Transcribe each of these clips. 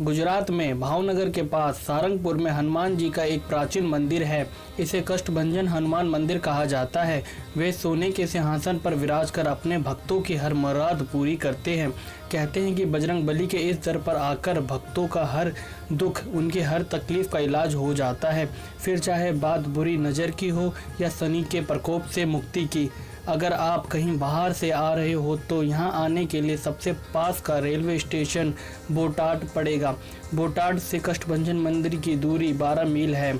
गुजरात में भावनगर के पास सारंगपुर में हनुमान जी का एक प्राचीन मंदिर है। इसे कष्टभंजन हनुमान मंदिर कहा जाता है। वे सोने के सिंहासन पर विराज कर अपने भक्तों की हर मुराद पूरी करते हैं। कहते हैं कि बजरंगबली के इस दर पर आकर भक्तों का हर दुख, उनकी हर तकलीफ का इलाज हो जाता है। फिर चाहे बात बुरी नज़र की हो या शनि के प्रकोप से मुक्ति की। अगर आप कहीं बाहर से आ रहे हो तो यहाँ आने के लिए सबसे पास का रेलवे स्टेशन बोटाड पड़ेगा। बोटाड से कष्टभंजन मंदिर की दूरी 12 मील है।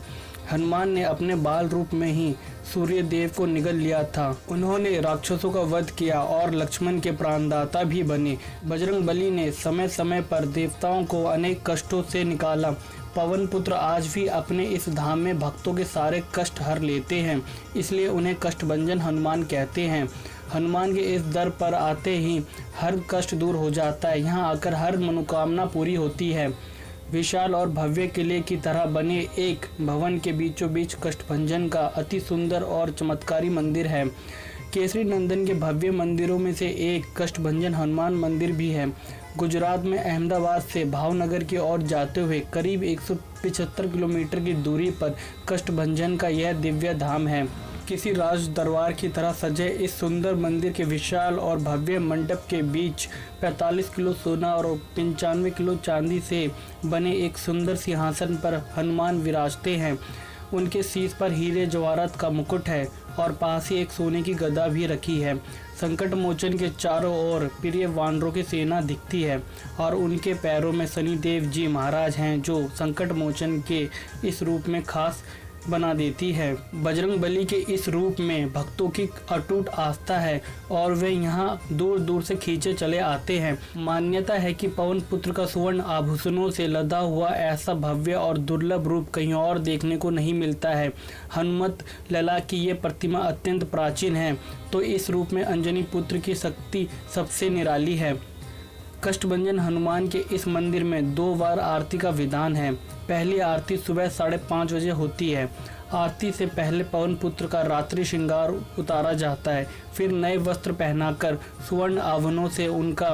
हनुमान ने अपने बाल रूप में ही सूर्य देव को निगल लिया था। उन्होंने राक्षसों का वध किया और लक्ष्मण के प्राणदाता भी बने। बजरंगबली ने समय समय पर देवताओं को अनेक कष्टों से निकाला। पवन पुत्र आज भी अपने इस धाम में भक्तों के सारे कष्ट हर लेते हैं, इसलिए उन्हें कष्टभंजन हनुमान कहते हैं। हनुमान के इस दर पर आते ही हर कष्ट दूर हो जाता है। यहाँ आकर हर मनोकामना पूरी होती है। विशाल और भव्य किले की तरह बने एक भवन के बीचों बीच कष्टभंजन का अति सुंदर और चमत्कारी मंदिर है। केसरी नंदन के भव्य मंदिरों में से एक कष्टभंजन हनुमान मंदिर भी है। गुजरात में अहमदाबाद से भावनगर की ओर जाते हुए करीब 175 किलोमीटर की दूरी पर कष्टभंजन का यह दिव्य धाम है। किसी राज दरबार की तरह सजे इस सुंदर मंदिर के विशाल और भव्य मंडप के बीच 45 किलो सोना और 95 किलो चांदी से बने एक सुंदर सिंहासन पर हनुमान विराजते हैं। उनके शीश पर हीरे जवाहरात का मुकुट है और पास ही एक सोने की गदा भी रखी है। संकट मोचन के चारों ओर प्रिय वानरों की सेना दिखती है और उनके पैरों में शनिदेव जी महाराज हैं, जो संकट मोचन के इस रूप में खास बना देती है। बजरंगबली के इस रूप में भक्तों की अटूट आस्था है और वे यहाँ दूर दूर से खींचे चले आते हैं। मान्यता है कि पवन पुत्र का सुवर्ण आभूषणों से लदा हुआ ऐसा भव्य और दुर्लभ रूप कहीं और देखने को नहीं मिलता है। हनुमत लला की ये प्रतिमा अत्यंत प्राचीन है, तो इस रूप में अंजनी पुत्र की शक्ति सबसे निराली है। कष्टभंजन हनुमान के इस मंदिर में 2 बार आरती का विधान है। पहली आरती सुबह 5:30 बजे होती है। आरती से पहले पवन पुत्र का रात्रि श्रृंगार उतारा जाता है। फिर नए वस्त्र पहनाकर सुवर्ण आभूषणों से उनका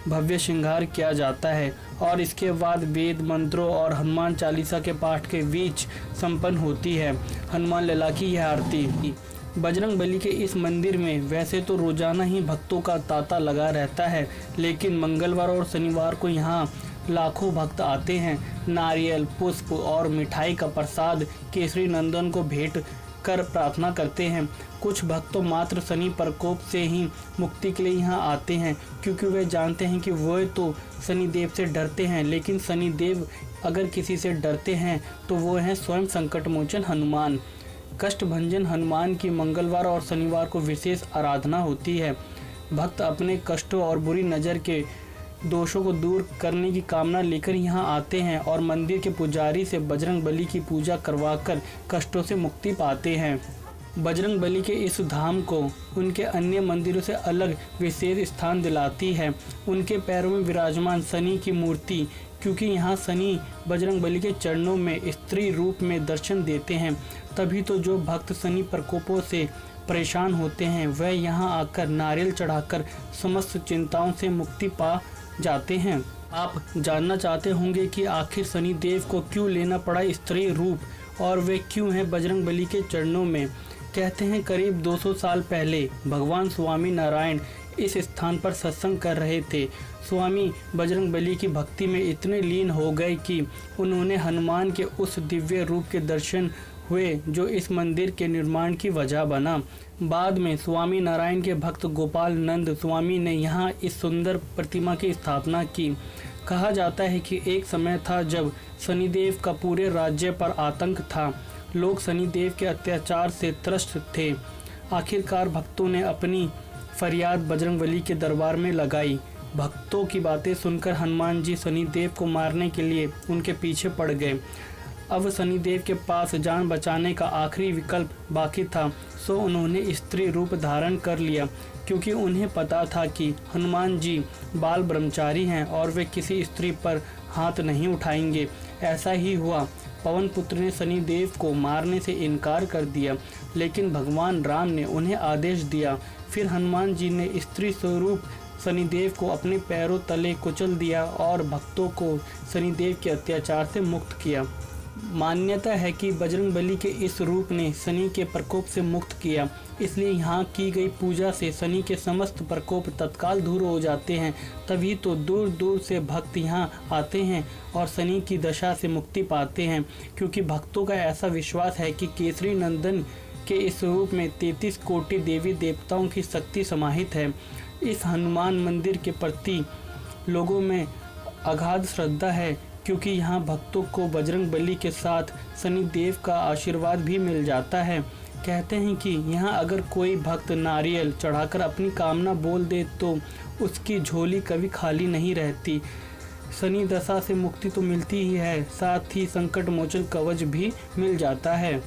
भव्य श्रृंगार किया जाता है और इसके बाद वेद मंत्रों और हनुमान चालीसा के पाठ के बीच संपन्न होती है हनुमान लला की यह आरती। बजरंगबली के इस मंदिर में वैसे तो रोजाना ही भक्तों का तांता लगा रहता है, लेकिन मंगलवार और शनिवार को यहाँ लाखों भक्त आते हैं। नारियल, पुष्प और मिठाई का प्रसाद केसरी नंदन को भेंट कर प्रार्थना करते हैं। कुछ भक्त तो मात्र शनि प्रकोप से ही मुक्ति के लिए यहाँ आते हैं, क्योंकि वे जानते हैं कि वे तो शनिदेव से डरते हैं, लेकिन शनिदेव अगर किसी से डरते हैं तो वो हैं स्वयं संकटमोचन हनुमान। कष्टभंजन हनुमान की मंगलवार और शनिवार को विशेष आराधना होती है। भक्त अपने कष्टों और बुरी नज़र के दोषों को दूर करने की कामना लेकर यहाँ आते हैं और मंदिर के पुजारी से बजरंगबली की पूजा करवाकर कष्टों से मुक्ति पाते हैं। बजरंगबली के इस धाम को उनके अन्य मंदिरों से अलग विशेष स्थान दिलाती है उनके पैरों में विराजमान शनि की मूर्ति, क्योंकि यहाँ शनि बजरंगबली के चरणों में स्त्री रूप में दर्शन देते हैं। तभी तो जो भक्त शनि प्रकोपों से परेशान होते हैं वह यहाँ आकर नारियल चढ़ाकर समस्त चिंताओं से मुक्ति पा जाते हैं। आप जानना चाहते होंगे कि आखिर शनिदेव को क्यों लेना पड़ा स्त्री रूप और वे क्यों हैं बजरंगबली के चरणों में। कहते हैं करीब 200 साल पहले भगवान स्वामी नारायण इस स्थान पर सत्संग कर रहे थे। स्वामी बजरंगबली की भक्ति में इतने लीन हो गए कि उन्होंने हनुमान के उस दिव्य रूप के दर्शन हुए जो इस मंदिर के निर्माण की वजह बना। बाद में स्वामी नारायण के भक्त गोपाल नंद स्वामी ने यहाँ इस सुंदर प्रतिमा की स्थापना की। कहा जाता है कि एक समय था जब शनिदेव का पूरे राज्य पर आतंक था। लोग शनिदेव के अत्याचार से त्रस्त थे। आखिरकार भक्तों ने अपनी फरियाद बजरंगबली के दरबार में लगाई। भक्तों की बातें सुनकर हनुमान जी शनिदेव को मारने के लिए उनके पीछे पड़ गए। अब शनिदेव के पास जान बचाने का आखिरी विकल्प बाकी था, सो उन्होंने स्त्री रूप धारण कर लिया, क्योंकि उन्हें पता था कि हनुमान जी बाल ब्रह्मचारी हैं और वे किसी स्त्री पर हाथ नहीं उठाएंगे। ऐसा ही हुआ। पवन पुत्र ने शनिदेव को मारने से इनकार कर दिया, लेकिन भगवान राम ने उन्हें आदेश दिया। फिर हनुमान जी ने स्त्री स्वरूप शनिदेव को अपने पैरों तले कुचल दिया और भक्तों को शनिदेव के अत्याचार से मुक्त किया। मान्यता है कि बजरंगबली के इस रूप ने शनि के प्रकोप से मुक्त किया, इसलिए यहाँ की गई पूजा से शनि के समस्त प्रकोप तत्काल दूर हो जाते हैं। तभी तो दूर दूर से भक्त यहाँ आते हैं और शनि की दशा से मुक्ति पाते हैं, क्योंकि भक्तों का ऐसा विश्वास है कि केसरी नंदन के इस रूप में 33 कोटि देवी देवताओं की शक्ति समाहित है। इस हनुमान मंदिर के प्रति लोगों में अगाध श्रद्धा है, क्योंकि यहाँ भक्तों को बजरंगबली के साथ शनिदेव का आशीर्वाद भी मिल जाता है। कहते हैं कि यहाँ अगर कोई भक्त नारियल चढ़ाकर अपनी कामना बोल दे तो उसकी झोली कभी खाली नहीं रहती। शनि दशा से मुक्ति तो मिलती ही है, साथ ही संकट मोचन कवच भी मिल जाता है।